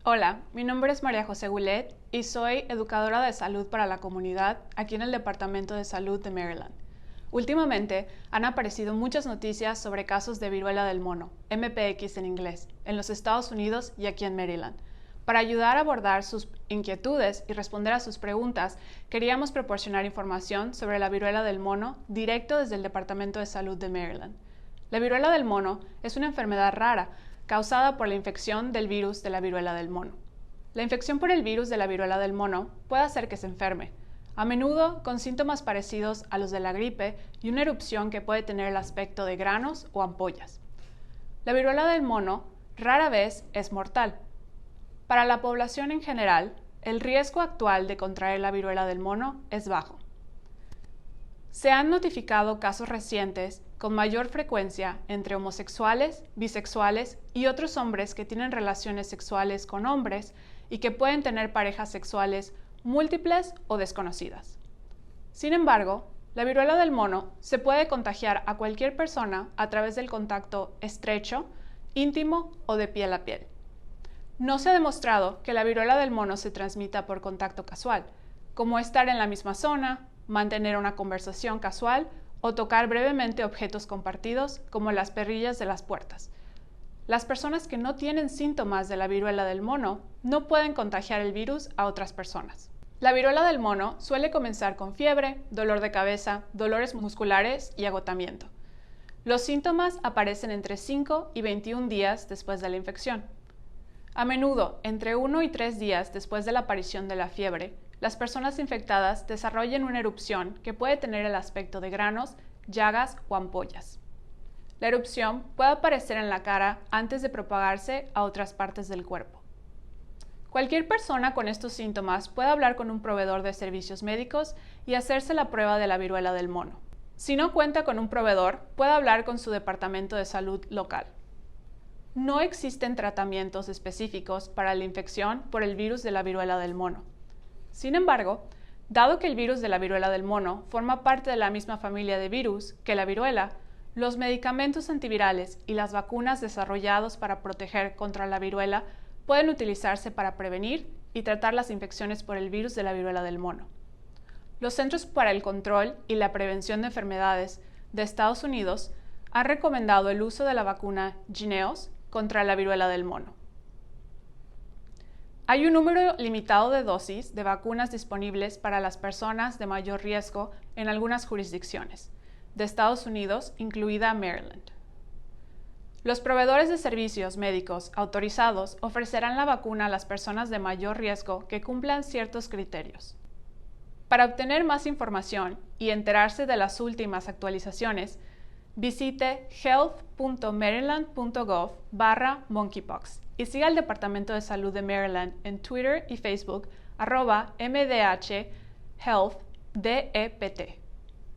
Hola, mi nombre es María José Goulet y soy educadora de salud para la comunidad aquí en el Departamento de Salud de Maryland. Últimamente han aparecido muchas noticias sobre casos de viruela del mono, MPX en inglés, en los Estados Unidos y aquí en Maryland. Para ayudar a abordar sus inquietudes y responder a sus preguntas, queríamos proporcionar información sobre la viruela del mono directo desde el Departamento de Salud de Maryland. La viruela del mono es una enfermedad rara causada por la infección del virus de la viruela del mono. La infección por el virus de la viruela del mono puede hacer que se enferme, a menudo con síntomas parecidos a los de la gripe y una erupción que puede tener el aspecto de granos o ampollas. La viruela del mono rara vez es mortal. Para la población en general, el riesgo actual de contraer la viruela del mono es bajo. Se han notificado casos recientes con mayor frecuencia entre homosexuales, bisexuales y otros hombres que tienen relaciones sexuales con hombres y que pueden tener parejas sexuales múltiples o desconocidas. Sin embargo, la viruela del mono se puede contagiar a cualquier persona a través del contacto estrecho, íntimo o de piel a piel. No se ha demostrado que la viruela del mono se transmita por contacto casual, como estar en la misma zona, mantener una conversación casual o tocar brevemente objetos compartidos como las perrillas de las puertas. Las personas que no tienen síntomas de la viruela del mono no pueden contagiar el virus a otras personas. La viruela del mono suele comenzar con fiebre, dolor de cabeza, dolores musculares y agotamiento. Los síntomas aparecen entre 5 y 21 días después de la infección. A menudo, entre 1 y 3 días después de la aparición de la fiebre, las personas infectadas desarrollan una erupción que puede tener el aspecto de granos, llagas o ampollas. La erupción puede aparecer en la cara antes de propagarse a otras partes del cuerpo. Cualquier persona con estos síntomas puede hablar con un proveedor de servicios médicos y hacerse la prueba de la viruela del mono. Si no cuenta con un proveedor, puede hablar con su departamento de salud local. No existen tratamientos específicos para la infección por el virus de la viruela del mono. Sin embargo, dado que el virus de la viruela del mono forma parte de la misma familia de virus que la viruela, los medicamentos antivirales y las vacunas desarrollados para proteger contra la viruela pueden utilizarse para prevenir y tratar las infecciones por el virus de la viruela del mono. Los Centros para el Control y la Prevención de Enfermedades de Estados Unidos han recomendado el uso de la vacuna Jynneos contra la viruela del mono. Hay un número limitado de dosis de vacunas disponibles para las personas de mayor riesgo en algunas jurisdicciones de Estados Unidos, incluida Maryland. Los proveedores de servicios médicos autorizados ofrecerán la vacuna a las personas de mayor riesgo que cumplan ciertos criterios. Para obtener más información y enterarse de las últimas actualizaciones, visite health.maryland.gov/monkeypox y siga al Departamento de Salud de Maryland en Twitter y Facebook @MDH Health DEPT.